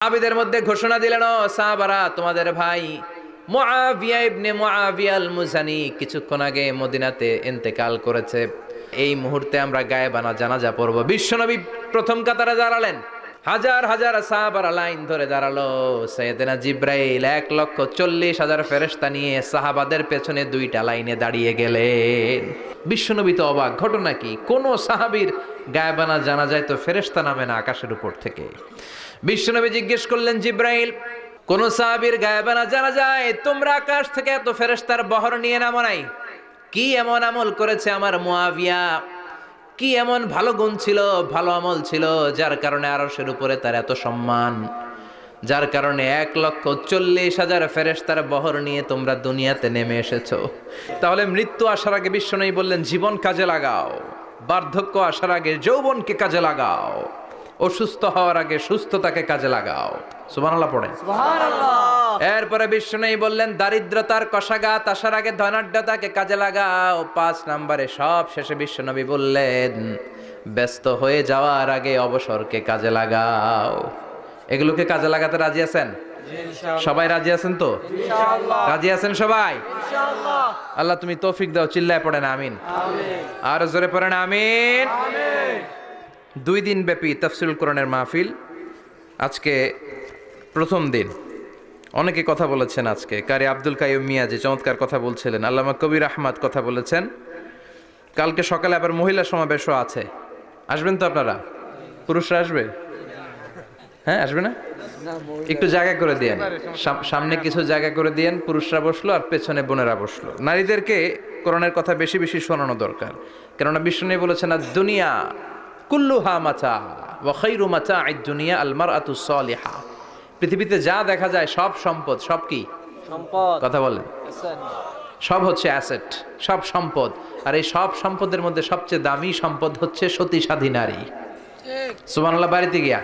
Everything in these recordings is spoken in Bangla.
সাহাবীদের মধ্যে ঘোষণা দিলেন, ও সাহাবারা, তোমাদের ভাই মুআবিয়া ইবনে মুআবিয়া আল মুজানি কিছুক্ষণ আগে মদিনাতে ইন্তেকাল করেছে। এই মুহূর্তে আমরা গায়েবানা জানাজা পড়ব। বিশ্বনবী প্রথম কাতারে দাঁড়ালেন, হাজার হাজার সাহাবারা লাইন ধরে দাঁড়ালো। সাইয়েদনা জিব্রাইল 1,40,000 ফেরেশতা নিয়ে সাহাবাদের পেছনে দুইটা লাইনে দাঁড়িয়ে গেলেন। বিশ্বনবী তো অবাক, ঘটনা কি? কোন সাহাবীর গায়েবানা জানাজায় তো ফেরেশতা নামে না আকাশের উপর থেকে। বিশ্বনবী জিজ্ঞেস করলেন, জিব্রাইল, কোন সাহাবীর গায়েবানা জানা যায় তোমরা আকাশ থেকে এত ফেরেশতার বহর নিয়ে নামো নাই? কি এমন আমল করেছে আমার মুআবিয়া? কি এমন ভালো গুণ ছিল, ভালো আমল ছিল, যার কারণে আরশের উপরে তার এত সম্মান, যার কারণে 1,40,000 ফেরেশতার বহর নিয়ে তোমরা দুনিয়াতে নেমে এসেছো? তাহলে মৃত্যু আসার আগে বিশ্বনবী বললেন, জীবন কাজে লাগাও, বার্ধক্য আসার আগে যৌবনকে কাজে লাগাও, অসুস্থ হওয়ার আগে সুস্থতাকে কাজে লাগাও। সুবহানাল্লাহ পড়েন। সুবহানাল্লাহ। এরপরে বিশ্বনবী বললেন, দারিদ্রতার কষাঘাত আসার আগে ধনাঢ্যতাকে কাজে লাগাও। 5 নম্বরে সব শেষে বিশ্বনবী বললেন, ব্যস্ত হয়ে যাওয়ার আগে অবসরকে কাজে লাগাও। এগুলোকে কাজে লাগাতে রাজি আছেন? সবাই রাজি আছেন তো? ইনশাআল্লাহ। রাজি আছেন সবাই? ইনশাআল্লাহ। আল্লাহ তুমি তৌফিক দাও, চিল্লায় পড়েন আমিন। আমিন। আর জোরে পড়েন আমিন। আমিন। 2 দিন ব্যাপী তাফসীরুল কোরআনের মাহফিল, আজকে প্রথম দিন। অনেকে কথা বলেছেন আজকে। কারি আব্দুল কাইয়ুম মিয়া যে চমৎকার কথা বলছিলেন, আল্লামা কবির আহমদ কথা বলেছেন। কালকে সকালে আবার মহিলা সমাবেশও আছে। আসবেন তো আপনারা? পুরুষরা আসবে? হ্যাঁ, আসবে না? একটু জায়গা করে দিয়েন, সামনে কিছু জায়গা করে দিয়েন। পুরুষরা বসলো আর পেছনে বোনেরা বসলো। নারীদেরকে কোরআনের কথা বেশি বেশি শোনানো দরকার, কেননা বিষ্ণু বলেছেন, আর দুনিয়া কুল্লুহা মাতা ওয়া খায়রু মাতা'আদ দুনিয়া আল মারআতুস সালিহা। পৃথিবীতে যা দেখা যায় সব সম্পদ। সব কি সম্পদ? কথা বলেন। সব হচ্ছে অ্যাসেট, সব সম্পদ। আর এই সব সম্পদের মধ্যে সবচেয়ে দামি সম্পদ হচ্ছে সতী সাধী নারী। সুবহানাল্লাহ। বাড়িতে গিয়া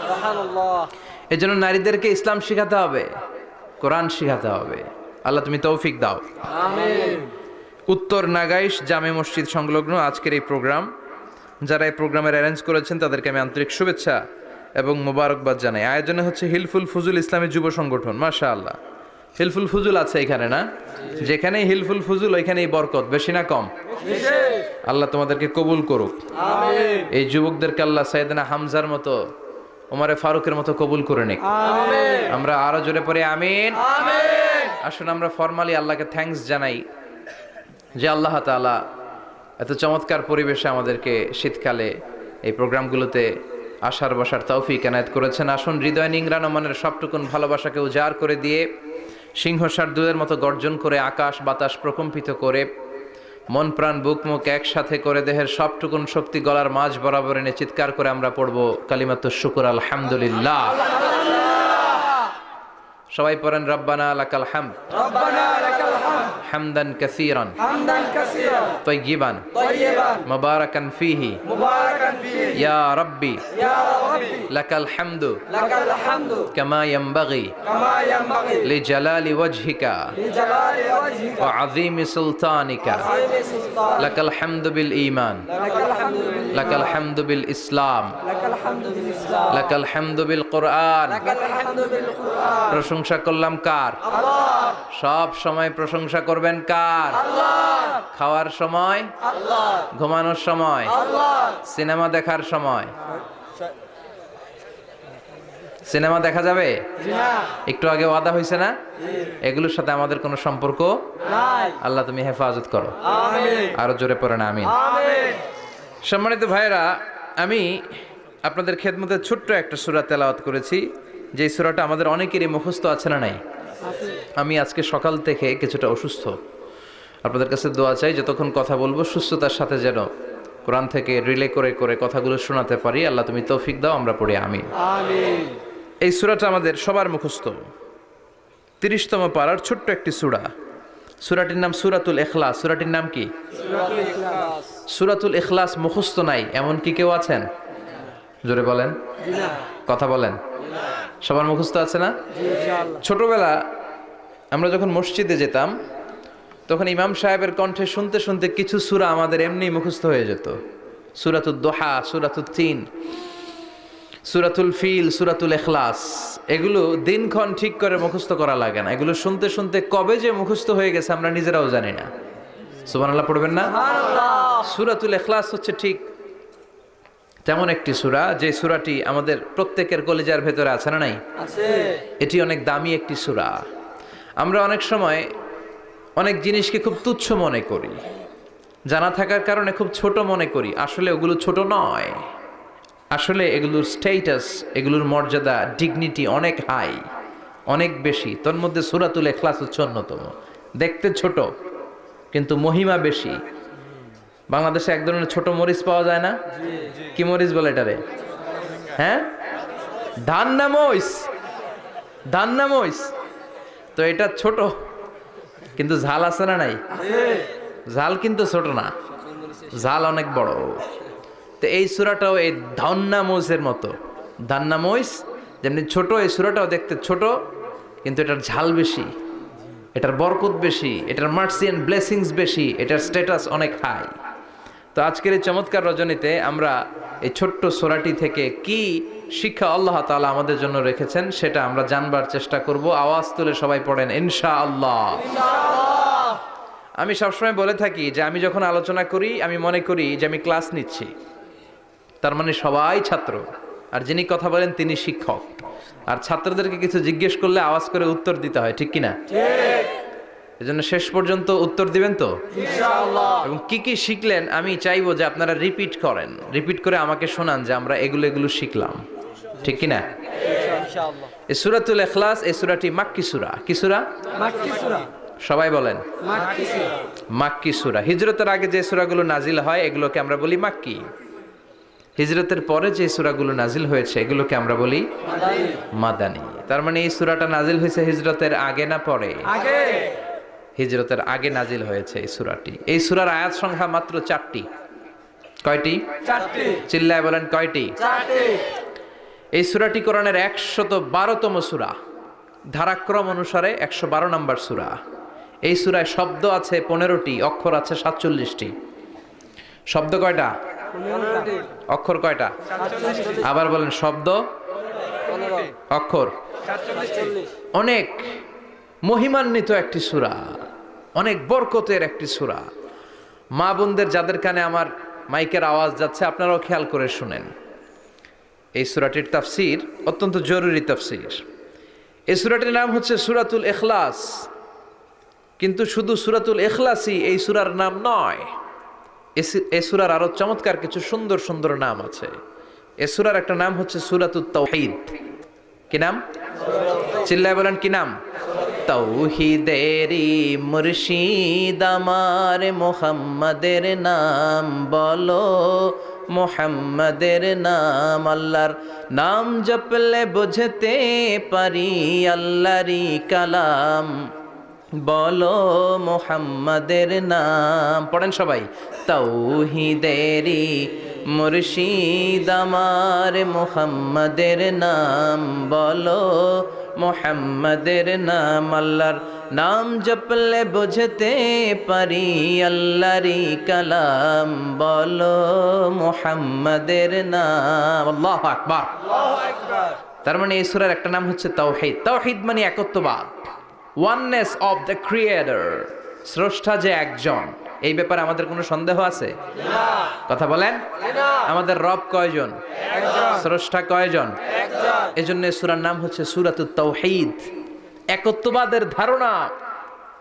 সুবহানাল্লাহ। এজন্য নারীদেরকে ইসলাম শিখাতে হবে, কোরআন শিখাতে হবে। আল্লাহ তুমি তৌফিক দাও, আমিন। উত্তর নাগাইশ জামে মসজিদ সংলগ্ন আজকের এই প্রোগ্রাম, যারা এই প্রোগ্রামের অ্যারেঞ্জ করেছেন তাদেরকে আমি আন্তরিক শুভেচ্ছা এবং মোবারকবাদ জানাই। আয়োজনে হচ্ছে হিলফুল ফুজুল ইসলামী যুব সংগঠন। মাশাআল্লাহ, হিলফুল ফুজুল আছে এখানে না? যেখানেই হিলফুল ফুজুল ওইখানেই বরকত, বেশি না কম? আল্লাহ তোমাদেরকে কবুল করুক, আমিন। এই যুবকদেরকে আল্লাহ সাইয়েদনা হামজার মতো, ওমরে ফারুকের মতো কবুল করে নিক, আমিন। আমরা আরো জোরে পড়ে আমিন, আমিন। আসুন আমরা ফরমালি আল্লাহকে থ্যাঙ্কস জানাই যে আল্লাহ তাআলা এত চমৎকার পরিবেশে আমাদেরকে শীতকালে এই প্রোগ্রামগুলোতে আসার বসার তৌফিক এনায়েত করেছেন। আসুন হৃদয় নিংড়ানো মনের সবটুকুন ভালোবাসাকে উজাড় করে দিয়ে, সিংহ শার্দুলের মতো গর্জন করে, আকাশ বাতাস প্রকম্পিত করে, মন প্রাণ বুক মুখ একসাথে করে, দেহের সবটুকুন শক্তি গলার মাঝ বরাবর এনে চিৎকার করে আমরা পড়ব কালিমাতুশ শুকর আলহামদুলিল্লাহ। সবাই পড়েন, রব্বানা লাকাল হামদ, রব্বানা লাকাল হামদ, হামদান কাসীরান, হামদান কাসীরান, তাইয়িবান, তাইয়িবান, মুবারাকান ফীহি, মুবারাকান ফীহি, ইয়া রাব্বি, ইয়া রাব্বি, লাকাল হামদু, লাকাল হামদু, কামা ইয়ানবাগি, কামা ইয়ানবাগি, লিজালালি ওয়াজহিকা, লিজালালি ওয়াজহিকা, ওয়া আযীমি সুলতানিকা, ওয়া আযীমি সুলতানিকা, লাকাল হামদু বিল ঈমান, লাকাল হামদু বিল ঈমান, লাকাল হামদু বিল ইসলাম, লাকাল হামদু বিল ইসলাম, লাকাল হামদু বিল কুরআন, লাকাল হামদু বিল কুরআন। প্রশংসা করলাম কার? আল্লাহ। সব সময় প্রশংসা করবেন কার? আল্লাহ। খাওয়ার সময় আল্লাহ, ঘুমানোর সময় আল্লাহ, সিনেমা দেখার সময়। সিনেমা দেখা যাবে? একটু আগে ওয়াদা হয়েছে না? এগুলোর সাথে আমাদের কোনো সম্পর্ক নাই। আল্লাহ তুমি হেফাজত করো, আমিন। আরো জোরে পড়েন আমিন, আমিন। সম্মানিত ভাইরা, আমি আপনাদের খেদমতে ছোট্ট একটা সূরা তেলাওয়াত করেছি, যে সূরাটা আমাদের অনেকেরই মুখস্থ আছে না নাই? আমি আজকে সকাল থেকে কিছুটা অসুস্থ। আপনাদের কাছে দোয়া চাই, যতক্ষণ কথা বলবো সুস্থতার সাথে যেন কোরআন থেকে রিলে করে করে কথাগুলো শোনাতে পারি। আল্লাহ তুমি তৌফিক দাও, আমরা পড়ি আমিন, আমিন। এই সূরাটা আমাদের সবার মুখস্থ, 30তম পারার ছোট্ট একটি সূরা। সূরাটির নাম সূরাতুল ইখলাস। সূরাটির নাম কি? সূরাতুল ইখলাস। সূরাতুল ইখলাস মুখস্থ নাই এমন কি কেউ আছেন? জোরে বলেন, কথা বলেন। সবার মুখস্থ আছে না? ছোটবেলা আমরা যখন মসজিদে যেতাম তখন ইমাম সাহেবের কণ্ঠে শুনতে শুনতে কিছু সূরা আমাদের এমনি মুখস্থ হয়ে যেত। সূরাতুদ দোহা, সূরাতুত তিন, সূরাতুল ফিল, সূরাতুল ইখলাস, এগুলো দিনক্ষণ ঠিক করে মুখস্থ করা লাগে না। এগুলো শুনতে শুনতে কবে যে মুখস্থ হয়ে গেছে আমরা নিজেরাও জানি না। সুবহানাল্লাহ পড়বেন না? সূরাতুল ইখলাস হচ্ছে ঠিক তেমন একটি সূরা যে সূরাটি আমাদের প্রত্যেকের কলিজার ভেতরে আছে না নাই? আছে। এটি অনেক দামি একটি সূরা। আমরা অনেক সময় অনেক জিনিসকে খুব তুচ্ছ মনে করি, জানা থাকার কারণে খুব ছোট মনে করি। আসলে ওগুলো ছোট নয়, আসলে এগুলোর স্ট্যাটাস, এগুলোর মর্যাদা, ডিগনিটি অনেক হাই, অনেক বেশি। তোর মধ্যে সূরাতুল ইখলাস হচ্ছে অন্যতম। দেখতে ছোট কিন্তু মহিমা বেশি। বাংলাদেশে এক ধরনের ছোট মরিচ পাওয়া যায় না? কি মরিচ বলে এটারে? হ্যাঁ, ধান্না মরিচ, ধান্না মরিচ। তো এটা ছোট কিন্তু ঝাল আছে না নাই? ঝাল কিন্তু ছোট না, ঝাল অনেক বড়। তো এই সূরাটাও এই ধান্না মরিচের মতো। ধান্না মরিচ যেমনি ছোট, এই সূরাটাও দেখতে ছোট কিন্তু এটার ঝাল বেশি, এটার বরকত বেশি, এটার মার্সি এন্ড ব্লেসিংস বেশি, এটার স্ট্যাটাস অনেক হাই। তো আজকের এই চমৎকার রজনীতে আমরা এই ছোট্ট সূরাটি থেকে কি শিক্ষা আল্লাহ তাআলা আমাদের জন্য রেখেছেন সেটা আমরা জানবার চেষ্টা করব। আওয়াজ তুলে সবাই পড়েন ইনশাআল্লাহ। আমি সবসময় বলে থাকি যে আমি যখন আলোচনা করি আমি মনে করি যে আমি ক্লাস নিচ্ছি, তার মানে সবাই ছাত্র, আর যিনি কথা বলেন তিনি শিক্ষক। আর ছাত্রদেরকে কিছু জিজ্ঞেস করলে আওয়াজ করে উত্তর দিতে হয়, ঠিক কিনা? এজন্য শেষ পর্যন্ত উত্তর দিবেন তো ইনশাআল্লাহ। এবং কি কি শিখলেন আমি চাইবো যে আপনারা রিপিট করেন, রিপিট করে আমাকে শোনান যে আমরা এগুলো শিখলাম, ঠিক কিনা? ইনশাআল্লাহ। এই সূরাতুল ইখলাস, এই সূরাটি মাক্কি সূরা। কি সূরা? মাক্কি সূরা। সবাই বলেন মাক্কি সূরা। মাক্কি সূরা। হিজরতের আগে যে সূরাগুলো নাজিল হয় এগুলোকে আমরা বলি মাক্কি। হিজরতের পরে যে সূরাগুলো নাজিল হয়েছে এগুলোকে আমরা বলি মাদানী। তার মানে এই সূরাটা নাজিল হয়েছে হিজরতের আগে না পরে? আগে। হিজরতের আগে নাজিল হয়েছে এই সূরাটি। এই সূরার আয়াত সংখ্যা মাত্র 4টি। কয়টি? 4টি। চিল্লায় বলেন কয়টি? 4টি। এই সূরাটি কোরআনের 112তম সূরা, ধারাক্রম অনুসারে 112 নম্বর সূরা। এই সূরায় শব্দ আছে 15টি, অক্ষর আছে 47টি। শব্দ কয়টা? 15টি। অক্ষর কয়টা? 47টি। আবার বলেন শব্দ, 15। অক্ষর 47। অনেক মহিমান্বিত একটি সূরা, অনেক বরকতের একটি সূরা। মা বোনদের যাদের কানে আমার মাইকের আওয়াজ যাচ্ছে আপনারাও খেয়াল করে শুনেন। এই সূরাটির তাফসীর অত্যন্ত জরুরি তাফসীর। এই সূরাটির নাম হচ্ছে সূরাতুল ইখলাস, কিন্তু শুধু সূরাতুল ইখলাসই এই সূরার নাম নয়। এই সূরার আরো চমৎকার কিছু সুন্দর সুন্দর নাম আছে। এই সূরার একটা নাম হচ্ছে সূরাতুত তাওহীদ। কি নাম? চিল্লায় বলেন কি নাম? তাওহীদেরি মুর্শিদ আমার মুহাম্মাদের নাম বলো, মুহাম্মাদের নাম। আল্লাহর নাম জপলে বুঝতে পারি আল্লাহরই কালাম, বলো মুহাম্মাদের নাম। পড়েন সবাই। তাওহীদেরি মুর্শিদ আমার মুহাম্মাদের নাম বলো, মুহাম্মাদের নাম। আল্লাহর নাম জপলে বুঝতে পারি আল্লাহরই কালাম, বলো মুহাম্মাদের নাম। আল্লাহু আকবার। আল্লাহু আকবার। তার মানে এই সূরার একটা নাম হচ্ছে তাওহীদ। তাওহীদ মানে একত্ববাদ, ওয়াননেস অফ দ্য ক্রিয়েটর। স্রষ্টা যে একজন, এই ব্যাপারে আমাদের কোনো সন্দেহ আছে? না। কথা বলেন। না। আমাদের রব কয়জন? একজন। স্রষ্টা কয়জন? একজন। এজন্য সূরার নাম হচ্ছে সূরাতুত তাওহীদ, একত্ববাদের ধারণা।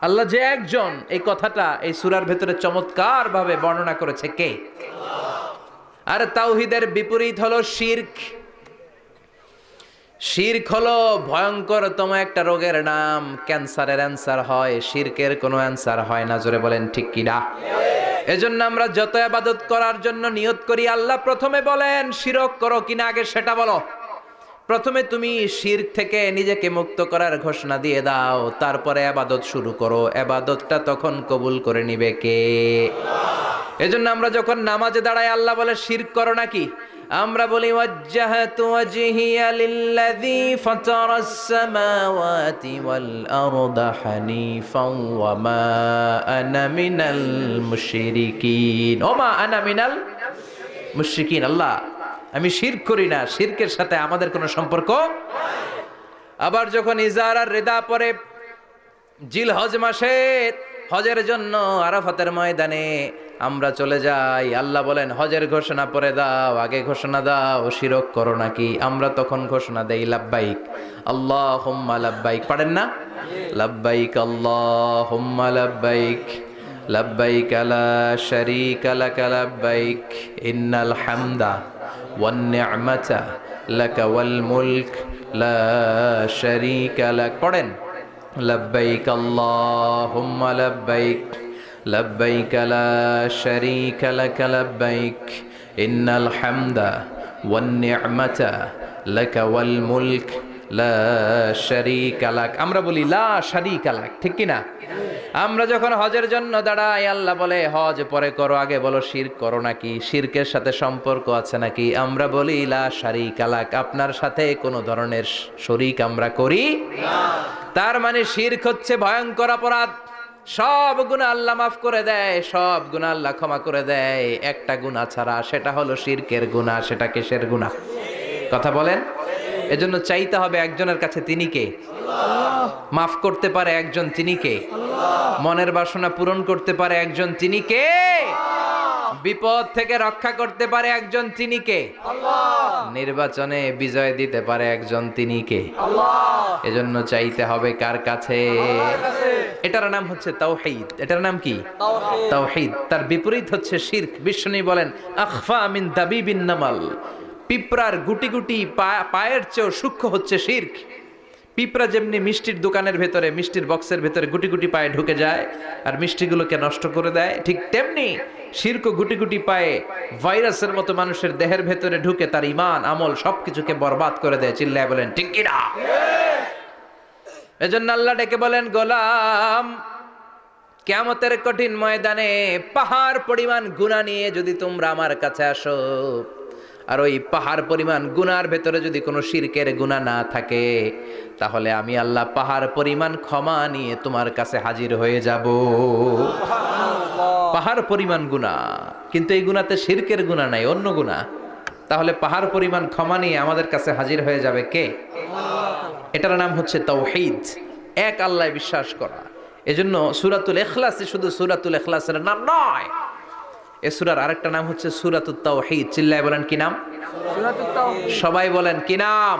আল্লাহ যে একজন, এই কথাটা এই সূরার ভেতরে চমৎকার ভাবে বর্ণনা করেছে কে? আর তাওহীদের বিপরীত হলো শিরক। শিরক হলো ভয়ঙ্করতম একটা রোগের নাম। ক্যান্সারের অ্যান্সার হয়, শিরকের কোনো অ্যান্সার হয় না। জোরে বলেন ঠিক কিনা? এজন্য আমরা যত ইবাদত করার জন্য নিয়ত করি, আল্লাহ প্রথমে বলেন শিরক করো কিনা আগে সেটা বলো। প্রথমে তুমি শিরক থেকে নিজেকে মুক্ত করার ঘোষণা দিয়ে দাও, তারপরে ইবাদত শুরু করো। ইবাদতটা তখন কবুল করে নিবে কে? এজন্য আমরা যখন নামাজে দাঁড়াই আল্লাহ বলে শিরক করো নাকি? আমরা বলি ওয়াজ্জাহাতু ওয়াজহিয়া লিল্লাযী ফাতারাস সামাওয়াতি ওয়াল আরদা হানিফাও ওয়া মা আনা মিনাল মুশরিকিন। ওয়া মা আনা মিনাল মুশরিকিন। আল্লাহ আমি শিরক করি না, শিরকের সাথে আমাদের কোনো সম্পর্ক। আবার যখন ইজার আর রিদা পরে জিল হজ মাসে হজের জন্য আরাফাতের ময়দানে আমরা চলে যাই, আল্লাহ বলেন হজের ঘোষণা পরে দাও, আগে ঘোষণা দাও শিরক করো নাকি। আমরা তখন ঘোষণা দেই লাব্বাইক আল্লাহুম্মা লাব্বাইক। পারেন না? লাব্বাইক আল্লাহুম্মা লাব্বাইক লাব্বাইক লা শারীকা লাক লাব্বাইক ইন্নাল হামদা ওয়ান নি'মাতা লাকা ওয়াল মুলক লা শারীকা লাক। পড়েন লব্বাইক আল্লাহুম্মা লব্বাইক লব্বাইক লা শারীকা লাক লব্বাইক ইন্নাল হামদা ওয়ান নি'মাতা লাকা ওয়াল মুলক লা শারীকা লাক। আমরা বলি লা শারীকা লাক, ঠিক কি না? আমরা যখন হজের জন্য দাঁড়াই, আল্লাহ বলে হজ পরে করো, আগে বলো শিরক করো নাকি, শিরকের সাথে সম্পর্ক আছে নাকি। আমরা বলি লা শারীকা লাক, আপনার সাথে কোনো ধরনের শরীক আমরা করি না। তার মানে শিরক হচ্ছে ভয়ঙ্কর অপরাধ। সব গুনাহ আল্লাহ মাফ করে দেয়, সব গুনাহ আল্লাহ ক্ষমা করে দেয়, একটা গুনাহ ছাড়া, সেটা হলো শিরকের গুনাহ। সেটা কিসের গুনাহ? কথা বলেন। এজন্য চাইতে হবে একজনের কাছে, তিনি কে? মাফ করতে পারে একজন, তিনি কে? মনের বাসনা পূরণ করতে পারে একজন, তিনি কে? বিপদ থেকে রক্ষা করতে পারে একজন, তিনি কে? নির্বাচনে বিজয় দিতে পারে একজন, তিনি কে? এজন্য চাইতে হবে কার কাছে? এটার নাম হচ্ছে তাওহীদ। এটার নাম কি? তাওহীদ। তার বিপরীত হচ্ছে শিরক। বিষ্ণু বলেন আখফা মিন দাবিবিন নামাল, পিঁপড়ার গুটি গুটি পায়ের চেয়েও সূক্ষ্ম হচ্ছে শিরক। পিঁপড়া যেমনি মিষ্টির দোকানের ভেতরে, মিষ্টির বক্সের ভেতরে গুটি গুটি পায়ে ঢুকে যায় আর মিষ্টিগুলোকে নষ্ট করে দেয়, ঠিক তেমনি শিরক গুটি গুটি পায়ে ভাইরাসের মতো মানুষের দেহের ভেতরে ঢুকে তার ঈমান আমল সবকিছুকে বরবাদ করে দেয়। চিল্লায় বলেন ঠিক কি না? এজন্য আল্লাহ ডেকে বলেন গোলাম, কিয়ামতের কঠিন ময়দানে পাহাড় পরিমাণ গুনাহ নিয়ে যদি তোমরা আমার কাছে আসো, আর ওই পাহাড় পরিমাণ গুনার ভেতরে যদি কোনো শিরকের গুনাহ না থাকে, তাহলে আমি আল্লাহ পাহাড় পরিমাণ ক্ষমা নিয়ে তোমার কাছে হাজির হয়ে যাব। পাহাড় পরিমাণ গুনাহ, কিন্তু এই গুনাতে শিরকের গুনাহ নাই, অন্য গুনাহ। তাহলে পাহাড় পরিমাণ ক্ষমা নিয়ে আমাদের কাছে হাজির হয়ে যাবে কে? এটার নাম হচ্ছে তাওহীদ, এক আল্লাহ বিশ্বাস করা। এজন্য সূরাতুল ইখলাস শুধু সূরাতুল ইখলাসের নাম নয়, এই সূরার আরেকটা নাম হচ্ছে সূরাতুত তাওহীদ। চিল্লায় বলেন কি নাম? সবাই বলেন কি নাম?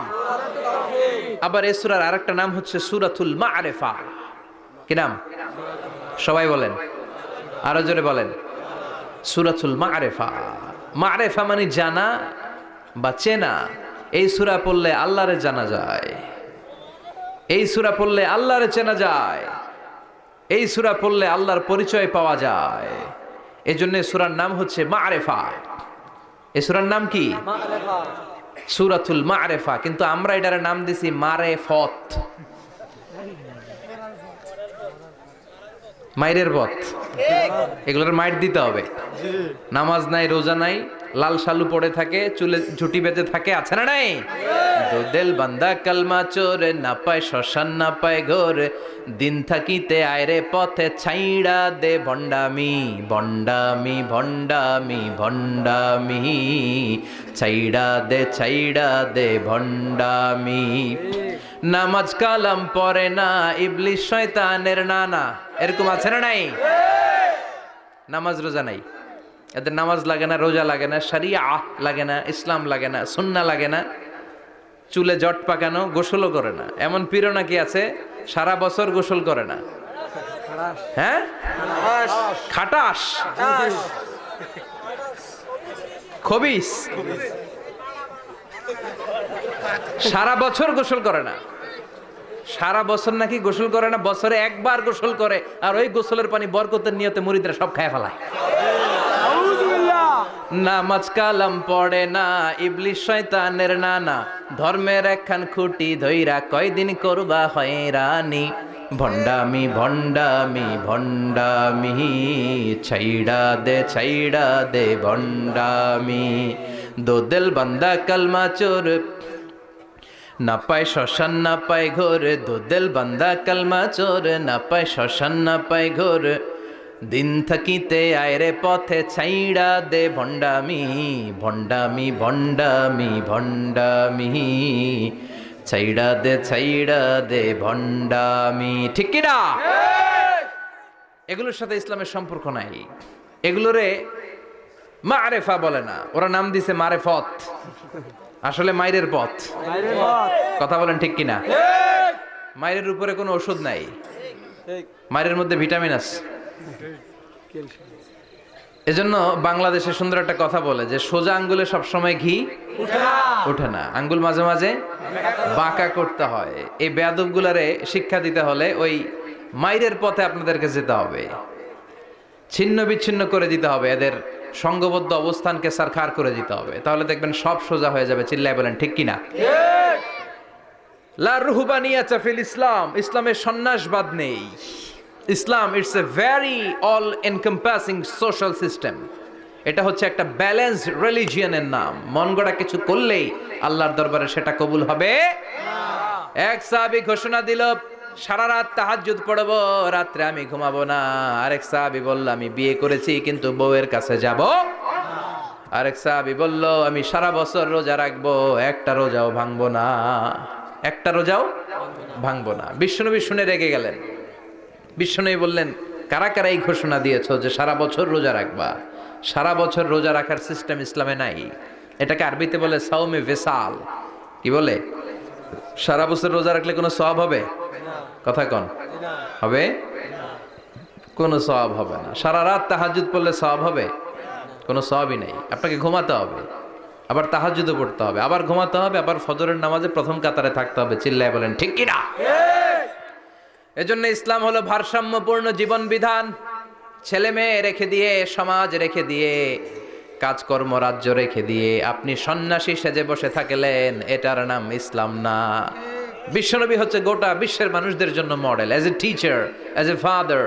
আবার এই সূরার আরেকটা নাম হচ্ছে সূরাতুল মা'রিফা। কি নাম? সবাই বলেন, আরো জোরে বলেন। সূরাতুল মা'রিফা। মা'রিফা মানে জানা বা চেনা। এই সূরা পড়লে আল্লাহরে জানা যায়, এই সূরা পড়লে আল্লাহরে চেনা যায়, এই সূরা পড়লে আল্লাহর পরিচয় পাওয়া যায়। এই জন্য সূরার নাম হচ্ছে মা'রিফা। এই সূরার নাম কি? সূরাতুল মা'রিফা। কিন্তু আমরা এটার নাম দিছি মারেফত, মাইরের পথ। এগুলোর মাইর দিতে হবে। নামাজ নাই, রোজা নাই, লাল শালু পড়ে থাকে, চুলে ঝুটি বেঁধে থাকে, আছে না নাই? দুদেল বান্দা কালমা চোর, না পায় শ্মশান না পায় ঘোর, দিন থাকিতে আয়রে পথে ছাইড়া দে ভণ্ডামি, ভণ্ডামি ভণ্ডামি ভণ্ডামি, ছাইড়া দে ভণ্ডামি। নামাজ কালাম পড়ে না, ইবলিশ শয়তানের নানা। এরকম আছে না নাই? নামাজ রোজা নাই, এদের নামাজ লাগে না, রোজা লাগে না, শরিয়া লাগে না, ইসলাম লাগে না, সুন্নাহ লাগে না, চুলে জট পাকানো, গোসলও করে না। এমন পীর নাকি আছে সারা বছর গোসল করে না। হ্যাঁ, খাটাস, খবিস, সারা বছর গোসল করে না। সারা বছর নাকি গোসল করে না, বছরে একবার গোসল করে, আর ওই গোসলের পানি বরকতের নিয়তে মুরিদরা সব খায় ফেলায়। নামাজ কালাম পড়ে না, ইবলিশ শয়তানের নানা, ধর্মের একখান খুঁটি ধইরা কয়দিন করবা হয়রানি, ভণ্ডামি ভণ্ডামি ভণ্ডামি, ছাইড়া দে ভণ্ডামি। দোদেল বান্দা কালমা চোর, না পায় শ্মশান না পায় ঘোর, দোদেল বান্দা কালমা চোর, না পায় শ্মশান না পায় ঘোর, দিন থাকিতে আয়রে পথে ছাইড়া দে ভণ্ডামি ভণ্ডামি ভণ্ডামি ভণ্ডামি ছাইড়া দে ভণ্ডামি, ঠিক কি না? এগুলোর সাথে ইসলামের সম্পর্ক নাই, এগুলোরে মারেফা বলে না, ওরা নাম দিছে মারেফত, আসলে মাইরের পথ। কথা বলেন ঠিক কিনা? মাইরের উপরে কোনো ওষুধ নাই, মাইরের মধ্যে ভিটামিন আছে। এজন্য বাংলাদেশে সুন্দর একটা কথা বলে যে সোজা আঙ্গুলে সবসময় ঘি ওঠে না, আঙ্গুল মাঝে মাঝে বাঁকা করতে হয়। এই বেয়াদব গুলারে শিক্ষা দিতে হলে ওই মাইরের পথে আপনাদেরকে যেতে হবে, ছিন্ন বিচ্ছিন্ন করে দিতে হবে, এদের সংঘবদ্ধ অবস্থানকে সারখার করে দিতে হবে, তাহলে দেখবেন সব সোজা হয়ে যাবে। চিল্লায় বলেন ঠিক কিনা? লা রুহবানিয়াতা ফিল ইসলাম, ইসলামের সন্ন্যাসবাদ নেই। Islam it's a very all encompassing social system. এটা হচ্ছে একটা ব্যালেন্সড রিলিজিয়নের নাম। মন গড়া কিছু করলেই আল্লাহর দরবারে সেটা কবুল হবে না। এক সাহাবী ঘোষণা দিল, সারা রাত তাহাজ্জুদ পড়ব, রাত্রে আমি ঘুমাবো না। আরেক সাহাবী বলল, আমি বিয়ে করেছি কিন্তু বউয়ের কাছে যাব। আরেক সাহাবী বলল, আমি সারা বছর রোজা রাখবো, একটা রোজাও ভাঙবো না, একটা রোজাও ভাঙবো না। বিশ্বনবী শুনে রেগে গেলেন। বিশ্বনবী বললেন, কারা কারা এই ঘোষণা দিয়েছো যে সারা বছর রোজা রাখবা? সারা বছর রোজা রাখার সিস্টেম ইসলামে নাই। এটাকে আরবিতে বলে সাওমে ভেসাল। কি বলে? সারা বছর রোজা রাখলে কোনো সওয়াব হবে? কথা কন, হবে? কোনো সওয়াব হবে না। সারা রাত তাহাজ্জুদ পড়লে সওয়াব হবে? কোনো সওয়াবই নেই। আপনাকে ঘুমাতে হবে, আবার তাহাজ্জুদও পড়তে হবে, আবার ঘুমাতে হবে, আবার ফজরের নামাজে প্রথম কাতারে থাকতে হবে। চিল্লায় বলেন ঠিক কি না? এজন্য ইসলাম হলো ভারসাম্যপূর্ণ জীবন বিধান। ছেলে মেয়ে রেখে দিয়ে, সমাজ রেখে দিয়ে, কাজকর্ম রাজ্য রেখে দিয়ে আপনি সন্ন্যাসী সেজে বসে থাকলেন, এটার নাম ইসলাম না। বিশ্বনবী হচ্ছে গোটা বিশ্বের মানুষদের জন্য model, as a teacher, as a father,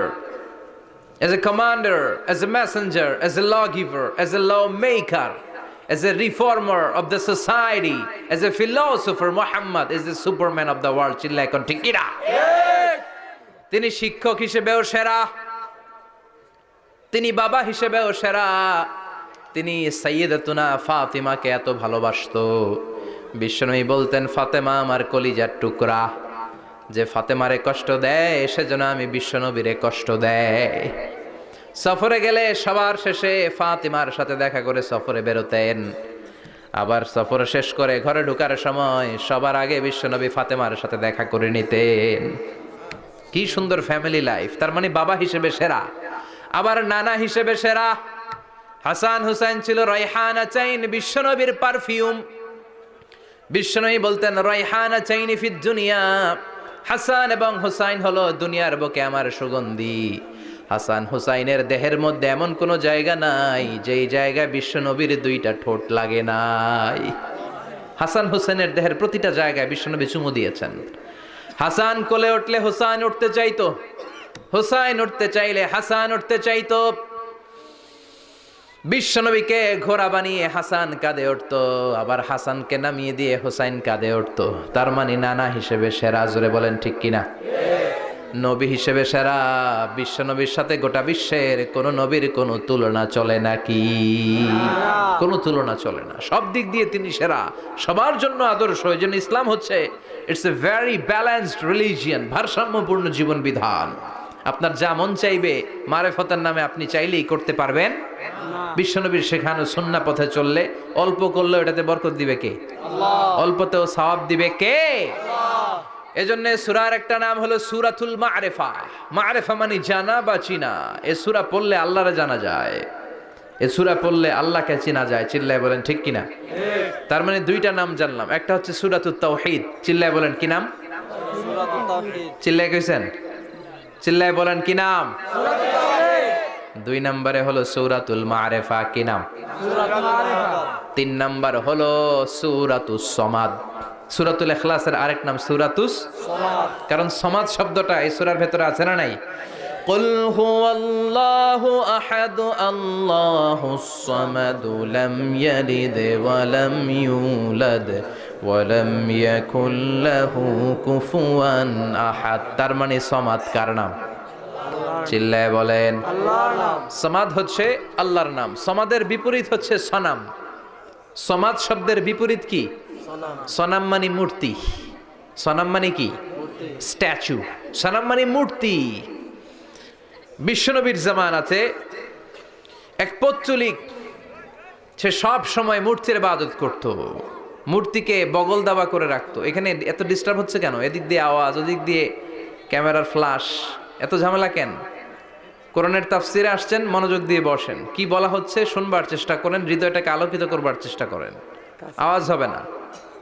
as a commander, as a messenger, as a lawgiver, as a lawmaker, as a reformer of the society, as a philosopher. Muhammad is the superman of the world. চিল্লায় কোন ঠিক কি না? তিনি শিক্ষক হিসেবেও সেরা, তিনি বাবা হিসেবেও সেরা। তিনি সাইয়্যিদাতুনা ফাতিমাকে এত ভালোবাসতো, বিশ্বনবী বলতেন, ফাতেমা আমার কলিজার টুকরা, যে ফাতেমারে কষ্ট দেয় সেজন্য আমি বিশ্বনবীরে কষ্ট দেয়। সফরে গেলে সবার শেষে ফাতিমার সাথে দেখা করে সফরে বেরোতেন, আবার সফর শেষ করে ঘরে ঢোকার সময় সবার আগে বিশ্বনবী ফাতেমার সাথে দেখা করে নিতেন। কি সুন্দর ফ্যামিলি লাইফ। তার মানে বাবা হিসেবে সেরা, আবার নানা হিসেবে সেরা। হাসান হুসাইন ছিল রায়হানা চাইন, বিশ্বনবীর পারফিউম। বিশ্বনবী বলতেন, রায়হানা চাইনি ফিদ দুনিয়া, হাসান এবং হুসাইন হলো দুনিয়ার বুকে আমার সুগন্ধি। হাসান হুসাইনের দেহের মধ্যে এমন কোনো জায়গা নাই যেই জায়গায় বিশ্বনবীর দুইটা ঠোঁট লাগে নাই। হাসান হুসাইনের দেহের প্রতিটা জায়গায় বিশ্বনবী চুমু দিয়েছেন। হাসান কোলে উঠলে হুসাইন উঠতে চাইতো, হুসাইন উঠতে চাইলে হাসান উঠতে চাইতো। বিশ্বনবীকে ঘোড়া বানিয়ে হাসান কাঁধে উঠতো, আবার হাসানকে নামিয়ে দিয়ে হুসাইন কাঁধে উঠতো। তার মানে নানা হিসেবে সেরা। জোরে বলেন ঠিক কিনা? নবী হিসেবে সেরা। বিশ্বনবীর সাথে গোটা বিশ্বের কোন নবীর কোনো তুলনা চলে নাকি? কোনো তুলনা চলে না। সব দিক দিয়ে তিনি সেরা, সবার জন্য আদর্শ। এই জন্য ইসলাম হচ্ছে it's a very balanced religion, ভারসাম্যপূর্ণ জীবন বিধান। আপনার যা মন চাইবে মারেফতের নামে আপনি চাইলেই করতে পারবেন। বিশ্বনবীর শেখানো সুন্নাহ পথে চললে অল্প করলেও এটাতে বরকত দিবে কে? আল্লাহ। অল্পতেও সওয়াব দিবে কে? আল্লাহ। এজন্য সূরার একটা নাম হলো সূরাতুল মারেফা। মারেফা মানে জানা বা চিনা। এই সূরা পড়লে আল্লাহরে জানা যায়, এই সূরা পড়লে আল্লাহকে চেনা যায়। চিল্লায় বলেন ঠিক কিনা? ঠিক। তার মানে দুইটা নাম জানলাম, একটা হচ্ছে সূরাতুত তাওহীদ। চিল্লায় বলেন কি নাম? সূরাতুত তাওহীদ। চিল্লায় কইছেন? চিল্লায় বলেন কি নাম? সূরাতুল তাওহীদ। দুই নম্বরে হলো সূরাতুল মারেফা। কি নাম? সূরাতুল মারেফা। তিন নম্বর হলো সূরাতুস সমাদ। সূরাতুল ইখলাসের আরেক নাম সূরাতুস সমাদ, কারণ সমাদ শব্দটা এই সূরার ভেতরে আছে না নাই? কুল হুয়াল্লাহু আহাদ আল্লাহুস সামাদ লাম ইয়ালিদ ওয়া লাম ইউলাদ ওয়া লাম ইয়াকুল লাহু কুফুয়ান আহাদ। তার মানে সমাদ কার নাম? চিল্লায় বলেন। আল্লাহর নাম। সমাদ হচ্ছে আল্লাহর নাম। সমাদের বিপরীত হচ্ছে সনাম। সমাদ শব্দের বিপরীত কি? সনাম। সনাম মানে মূর্তি। সনাম মানে কি? স্ট্যাচু। সনাম মানে মূর্তি। বিশ্বনবীর জামানাতে এক পৌত্তলিক, সে সব সময় মূর্তির ইবাদত করত, মূর্তিকে বগল দাবা করে রাখতো। এখানে এত ডিস্টার্ব হচ্ছে কেন? এদিক দিয়ে আওয়াজ, ওদিক দিয়ে ক্যামেরার ফ্ল্যাশ, এত ঝামেলা কেন? কোরআনের তাফসিরে আসছেন, মনোযোগ দিয়ে বসেন, কি বলা হচ্ছে শুনবার চেষ্টা করেন, হৃদয়টাকে আলোকিত করবার চেষ্টা করেন। আওয়াজ হবে না,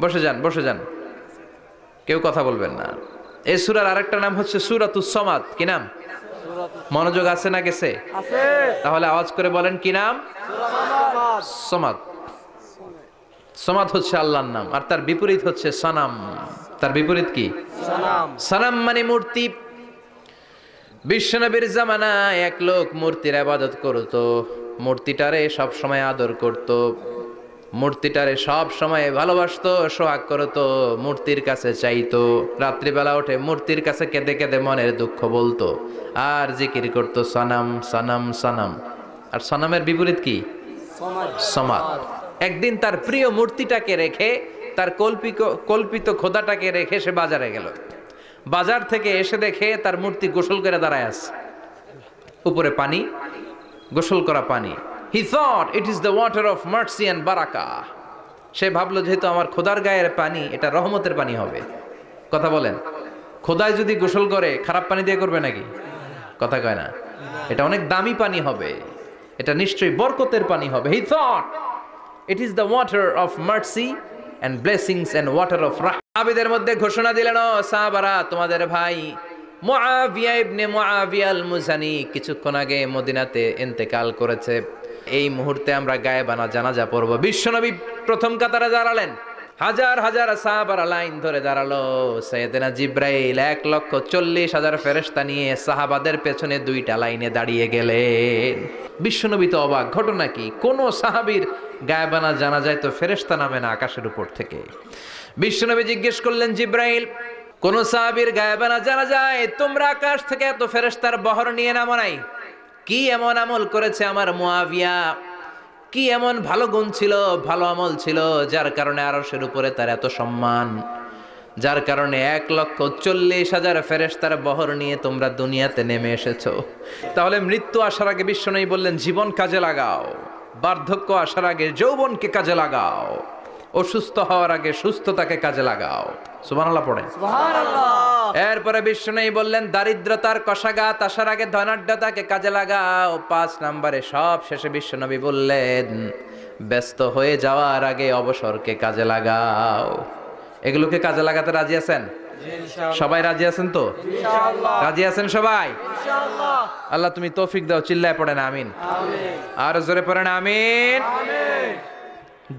বসে যান, বসে যান, কেউ কথা বলবেন না। এই সূরার আরেকটা নাম হচ্ছে সূরাতুস সমাদ। কি নাম? মনোযোগ আছে না গেছে? আছে। তাহলে আওয়াজ করে বলেন, কি নাম? সমাদ। সমাদ। সমাদ হচ্ছে আল্লাহর নাম, আর তার বিপরীত হচ্ছে সনাম। তার বিপরীত কি? সনাম। সনাম মানে মূর্তি। বিশ্বনবীর জামানায় এক লোক মূর্তির ইবাদত করত, মূর্তিটারে সব সময় আদর করত, মূর্তিটারে সব সময় ভালোবাসতো, সোহাগ করতো, মূর্তির কাছে চাইতো। রাত্রিবেলা উঠে মূর্তির কাছে কেঁদে কেঁদে মনের দুঃখ বলতো, আর জিকির করতো সনাম সনাম সনাম। আর সনামের বিপরীত কি? সমাদ। একদিন তার প্রিয় মূর্তিটাকে রেখে, তার কল্পিত খোদাটাকে রেখে সে বাজারে গেল। বাজার থেকে এসে দেখে তার মূর্তি গোসল করে দাঁড়ায় আছে, উপরে পানি, গোসল করা পানি। He thought it is the water of mercy and barakah. সে ভাবলো যেহেতু আমার খোদার গায়ের পানি, এটা রহমতের পানি হবে। কথা বলেন, খোদায় যদি গোসল করে খারাপ পানি দিয়ে করবে নাকি? কথা কয় না। এটা অনেক দামি পানি হবে, এটা নিশ্চয়ই বরকতের পানি হবে। He thought it is the water of mercy and blessings and water of rahmah. সাহাবীদের মধ্যে ঘোষণা দিলেন, ও সাহাবারা, তোমাদের ভাই মুআবিয়া ইবনে মুআবিয়া আল মুজানি কিছুক্ষণ আগে মদিনাতে ইন্তেকাল করেছে। এই মুহূর্তে আমরা গায়েবানা জানাজা পড়ব। বিশ্বনবী প্রথম কাতারে দাঁড়ালেন, হাজার হাজার সাহাবারা লাইন ধরে দাঁড়ালো। সাইয়েদনা জিব্রাইল 1,40,000 ফেরেশতা নিয়ে সাহাবাদের পেছনে দুইটা লাইনে দাঁড়িয়ে গেলেন। বিশ্বনবী তো অবাক, ঘটনা কি? কোন সাহাবীর গায়েবানা জানাজায় তো ফেরেশতা নামে না আকাশের উপর থেকে। বিশ্বনবী জিজ্ঞেস করলেন, জিব্রাইল, কোন সাহাবীর গায়েবানা জানাজায় তোমরা আকাশ থেকে এত ফেরেশতার বহর নিয়ে নামো নাই? কি এমন আমল করেছে আমার মুআবিয়া? কি এমন ভালো গুণ ছিল, ভালো আমল ছিল, যার কারণে আরশের উপরে তার এত সম্মান, যার কারণে 1,40,000 ফেরেশতার বহর নিয়ে তোমরা দুনিয়াতে নেমে এসেছো? তাহলে মৃত্যু আসার আগে বিশ্বনবী বললেন, জীবন কাজে লাগাও, বার্ধক্য আসার আগে যৌবনকে কাজে লাগাও, অসুস্থ হওয়ার আগে সুস্থতাকে কাজে লাগাও। সুবহানাল্লাহ পড়েন। সুবহানাল্লাহ। এরপরে বিষ্ণু বললেন, দারিদ্রতার কষাঘাত আসার আগে ধনাঢ্যতাকে কাজে লাগাও। 5 নম্বরে সব শেষে বিশ্বনবী বললেন, ব্যস্ত হয়ে যাওয়ার আগে অবসরকে কাজে লাগাও। এগুলোকে কাজে লাগাতে রাজি আছেন? সবাই রাজি আছেন তো? ইনশাআল্লাহ। রাজি আছেন সবাই? ইনশাআল্লাহ। আল্লাহ তুমি তৌফিক দাও। চিল্লায় পড়েন আমিন। আমিন। আর জোরে পড়েন আমিন। আমিন।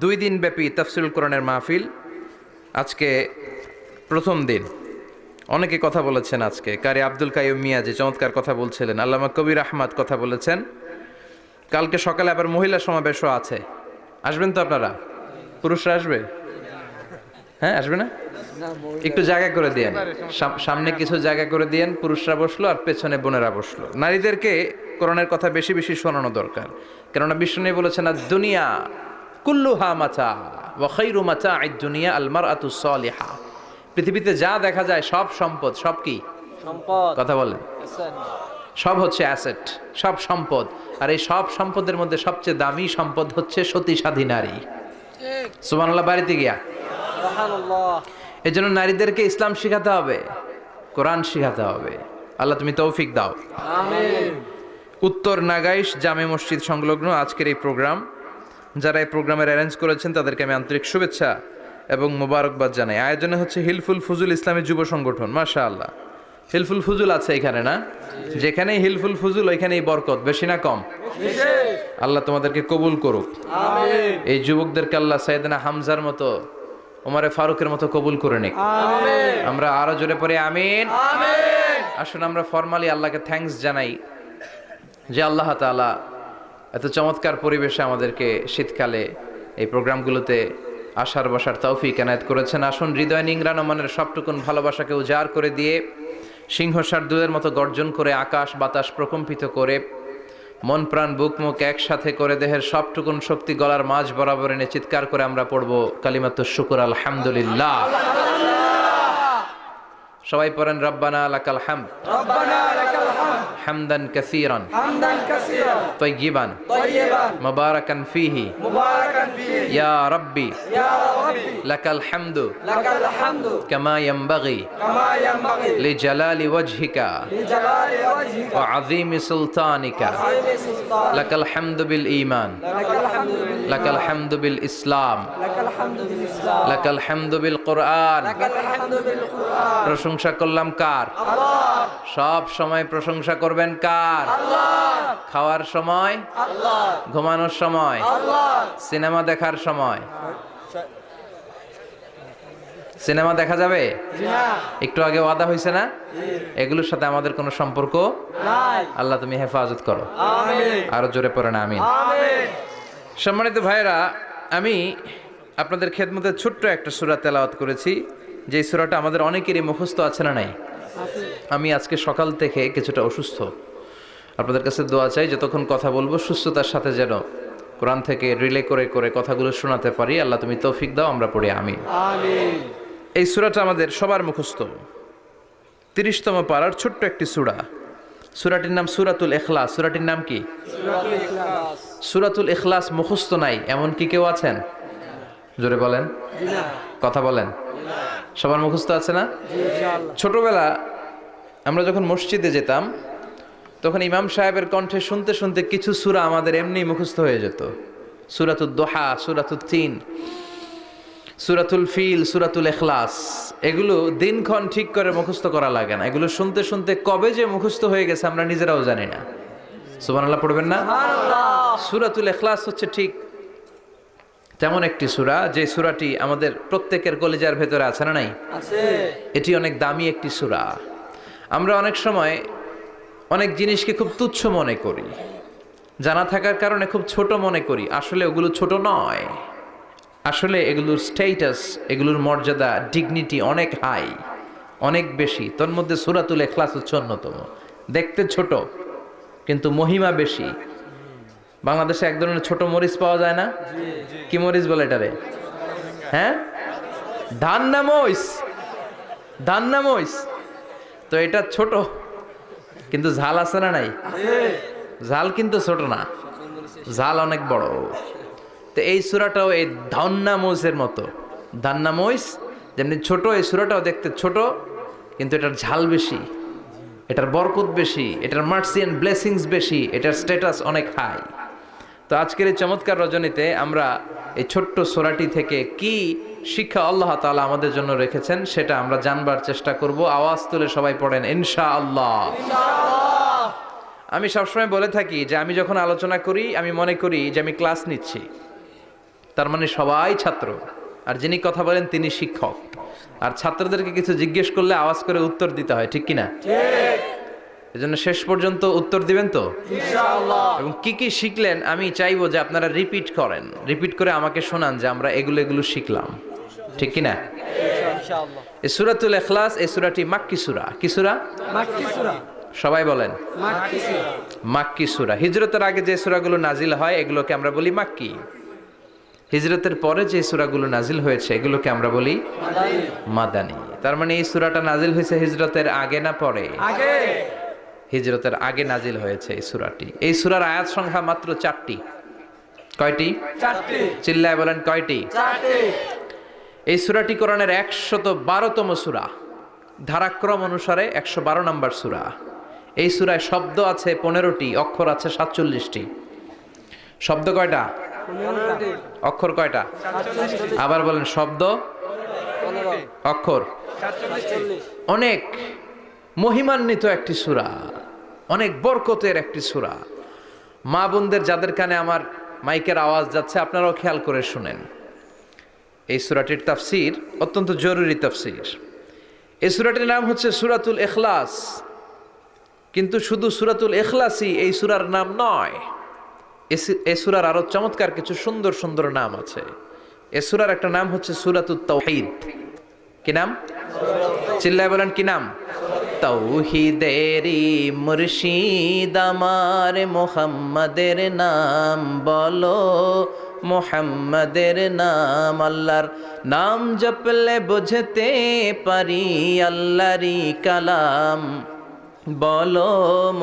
2 দিন ব্যাপী তাফসীরুল কোরআনের মাহফিল, আজকে প্রথম দিন। অনেকে কথা বলেছেন আজকে। কারি আব্দুল কাইয়ুম মিয়া যে চমৎকার কথা বলছিলেন, আল্লামা কবির আহমদ কথা বলেছেন। কালকে সকালে আবার মহিলা সমাবেশও আছে, আসবেন তো আপনারা? পুরুষরা আসবে? হ্যাঁ, আসবে না? একটু জায়গা করে দিয়েন, সামনে কিছু জায়গা করে দিয়েন। পুরুষরা বসলো আর পেছনে বোনেরা বসলো। নারীদেরকে কোরআনের কথা বেশি বেশি শোনানো দরকার, কেননা বিষ্ণু বলেছেন, আর দুনিয়া কুল্লুহা মাতা ওয়া খায়রু মাতা'আদ দুনিয়া আল মারআতুস সালিহা। পৃথিবীতে যা দেখা যায় সব সম্পদ, সব কি সম্পদ। কথা বলেন? সব হচ্ছে অ্যাসেট, সব সম্পদ। আর এই সব সম্পদের মধ্যে সবচেয়ে দামি সম্পদ হচ্ছে সতী সাধী নারী। সুবহানাল্লাহ। বাড়িতে গিয়া সুবহানাল্লাহ। এই জন্য নারীদেরকে ইসলাম শিখাতে হবে, কোরআন শিখাতে হবে। আল্লাহ তুমি তৌফিক দাও। আমিন। উত্তর নাগাইশ জামে মসজিদ সংলগ্ন আজকের এই প্রোগ্রাম, যারা এই প্রোগ্রামের অ্যারেঞ্জ করেছেন তাদেরকে আমি আন্তরিক শুভেচ্ছা এবং মোবারকবাদ জানাই। আয়োজনে হচ্ছে হিলফুল ফুজুল ইসলামী যুব সংগঠন। মাশাআল্লাহ, হিলফুল ফুজুল আছে এখানে না? যেখানেই হিলফুল ফুজুল ওইখানেই বরকত, বেশি না কম? আল্লাহ তোমাদেরকে কবুল করুক। আমিন। এই যুবকদেরকে আল্লাহ সাইয়েদনা হামজার মতো, ওমরে ফারুকের মতো কবুল করে নিক। আমিন। আমরা আরো জোরে পড়ে আমিন। আমিন। আসুন আমরা ফরমালি আল্লাহকে থ্যাঙ্কস জানাই যে আল্লাহ তাআলা এত চমৎকার পরিবেশে আমাদেরকে শীতকালে এই প্রোগ্রামগুলোতে আসার বসার তৌফিক এনায়েত করেছেন। আসুন হৃদয় নিংড়ানো মনের সবটুকুন ভালোবাসাকে উজাড় করে দিয়ে সিংহ শার্দুলের মতো গর্জন করে আকাশ বাতাস প্রকম্পিত করে মন প্রাণ বুক মুখ একসাথে করে দেহের সবটুকুন শক্তি গলার মাঝ বরাবর এনে চিৎকার করে আমরা পড়বো কালিমাতুশ শুকর আলহামদুলিল্লাহ। সবাই পড়েন রব্বানা লাকাল হামদ ربنا لك الحمد হামদান কাসীরান حمدا كثيرا তাইয়িবান طيبا মুবারাকান ফীহি مباركا فيه ইয়া রাব্বি يا ربي লাকাল হামদু لك الحمد কামা ইয়ানবাগি كما ينبغي লিজালালি ওয়াজহিকা لجلال وجهك ওয়া আযীমি সুলতানিকা وعظيم سلطانك লাকাল হামদু বিল ঈমান لك الحمد بالله লাকাল হামদু বিল ইসলাম لك الحمد بالإسلام লাকাল হামদু বিল কোরআন। لك الحمد بالقرآن প্রশংসা করলাম কার? الله সব সময় প্রশংসা করবেন কার? الله খাওয়ার সময়, الله ঘুমানোর সময়, الله সিনেমা দেখার সময়। সিনেমা দেখা যাবে? جنا একটু আগে ওয়াদা হয়েছে না? এগুলোর সাথে আমাদের কোনো সম্পর্ক ناي আল্লাহ তুমি হেফাজত করো। آمين আরো জোরে পড়েন আমিন। آمين সম্মানিত ভাইরা, আমি আপনাদের খেদমতে ছোট্ট একটা সূরা তেলাওয়াত করেছি, যে সূরাটা আমাদের অনেকেরই মুখস্থ আছে না নাই? আমি আজকে সকাল থেকে কিছুটা অসুস্থ, আপনাদের কাছে দোয়া চাই যতক্ষণ কথা বলবো সুস্থতার সাথে যেন কোরআন থেকে রিলে করে করে কথাগুলো শোনাতে পারি। আল্লাহ তুমি তৌফিক দাও, আমরা পড়ি আমিন। آمين এই সূরাটা আমাদের সবার মুখস্থ, 30তম পারার ছোট্ট একটি সূরা। সূরাটির নাম সূরাতুল ইখলাস। সূরাটির নাম কি? سورة الإخلاص সূরাতুল ইখলাস মুখস্থ নাই এমন কি কেউ আছেন? জোরে বলেন, جنا কথা বলেন। সবার মুখস্থ আছে না? إن شاء الله ছোটবেলা আমরা যখন মসজিদে যেতাম তখন ইমাম সাহেবের কণ্ঠে শুনতে শুনতে কিছু সূরা আমাদের এমনি মুখস্থ হয়ে যেত। সূরাতুদ দোহা, সূরাতুত তিন, সূরাতুল ফিল, সূরাতুল ইখলাস, এগুলো দিনক্ষণ ঠিক করে মুখস্থ করা লাগে না। এগুলো শুনতে শুনতে কবে যে মুখস্থ হয়ে গেছে আমরা নিজেরাও জানি না। সুবহানাল্লাহ পড়বেন না? সূরাতুল ইখলাস হচ্ছে ঠিক তেমন একটি সূরা যে সূরাটি আমাদের প্রত্যেকের কলিজার ভেতরে আছে না নাই? আছে এটি অনেক দামি একটি সূরা। আমরা অনেক সময় অনেক জিনিসকে খুব তুচ্ছ মনে করি, জানা থাকার কারণে খুব ছোট মনে করি। আসলে ওগুলো ছোট নয়, আসলে এগুলোর স্ট্যাটাস, এগুলোর মর্যাদা, ডিগনিটি অনেক হাই, অনেক বেশি। তোর মধ্যে সূরাতুল ইখলাস হচ্ছে অন্যতম। দেখতে ছোট কিন্তু মহিমা বেশি। বাংলাদেশে এক ধরনের ছোট মরিচ পাওয়া যায় না? কি মরিচ বলে এটারে? হ্যাঁ, ধান্না মরিচ, ধান্না মরিচ। তো এটা ছোট কিন্তু ঝাল আছে না নাই? ঝাল কিন্তু ছোট না, ঝাল অনেক বড়। তো এই সূরাটাও এই ধান্না মরিচের মতো। ধান্না মরিচ যেমনি ছোট, এই সূরাটাও দেখতে ছোট কিন্তু এটার ঝাল বেশি, এটার বরকত বেশি, এটার মার্সি এন্ড ব্লেসিংস বেশি, এটার স্ট্যাটাস অনেক হাই। তো আজকের এই চমৎকার রজনীতে আমরা এই ছোট্ট সূরাটি থেকে কি শিক্ষা আল্লাহ তাআলা আমাদের জন্য রেখেছেন সেটা আমরা জানবার চেষ্টা করব। আওয়াজ তুলে সবাই পড়েন ইনশাআল্লাহ। আমি সবসময় বলে থাকি যে আমি যখন আলোচনা করি আমি মনে করি যে আমি ক্লাস নিচ্ছি, তার মানে সবাই ছাত্র, আর যিনি কথা বলেন তিনি শিক্ষক। আর ছাত্রদেরকে কিছু জিজ্ঞেস করলে আওয়াজ করে উত্তর দিতে হয়, ঠিক কিনা? এজন্য শেষ পর্যন্ত উত্তর দিবেন তো ইনশাআল্লাহ। এবং কি কি শিখলেন আমি চাইবো যে আপনারা রিপিট করেন, রিপিট করে আমাকে শোনান যে আমরা এগুলো শিখলাম, ঠিক কিনা? ইনশাআল্লাহ। এই সূরাতুল ইখলাস, এই সূরাটি মাক্কি সূরা। কি সূরা? মাক্কি সূরা। সবাই বলেন মাক্কি সূরা। মাক্কি সূরা। হিজরতের আগে যে সূরাগুলো নাজিল হয় এগুলোকে আমরা বলি মাক্কি। হিজরতের পরে যে সূরাগুলো নাজিল হয়েছে এগুলোকে আমরা বলি মাদানী। তার মানে এই সূরাটা নাজিল হয়েছে হিজরতের আগে না পরে? আগে। হিজরতের আগে নাজিল হয়েছে এই সূরাটি। এই সূরার আয়াত সংখ্যা মাত্র 4টি। কয়টি? 4টি। চিল্লায় বলেন কয়টি? 4টি। এই সূরাটি কোরআনের 112তম সূরা, ধারাক্রম অনুসারে 112 নম্বর সূরা। এই সূরায় শব্দ আছে 15টি, অক্ষর আছে 47টি। শব্দ কয়টা? 15টি। অক্ষর কয়টা? 47টি। আবার বলেন শব্দ, 15টি। অক্ষর। 47। অনেক মহিমান্বিত একটি সূরা, অনেক বরকতের একটি সূরা। মা বোনদের যাদের কানে আমার মাইকের আওয়াজ যাচ্ছে আপনারাও খেয়াল করে শুনেন। এই সূরাটির তাফসীর অত্যন্ত জরুরি তাফসীর। এই সূরাটির নাম হচ্ছে সূরাতুল ইখলাস, কিন্তু শুধু সূরাতুল ইখলাসই এই সূরার নাম নয়। এই সূরার আরো চমৎকার কিছু সুন্দর সুন্দর নাম আছে। এই সূরার একটা নাম হচ্ছে সূরাতুত তাওহীদ। কি নাম? চিল্লায় বলেন কি নাম? তৌহিদেরি মুর্শিদ আমার মুহাম্মাদের নাম বলো, মুহাম্মাদের নাম। আল্লাহর নাম জপলে বুঝতে পারি আল্লাহরই কালাম, বলো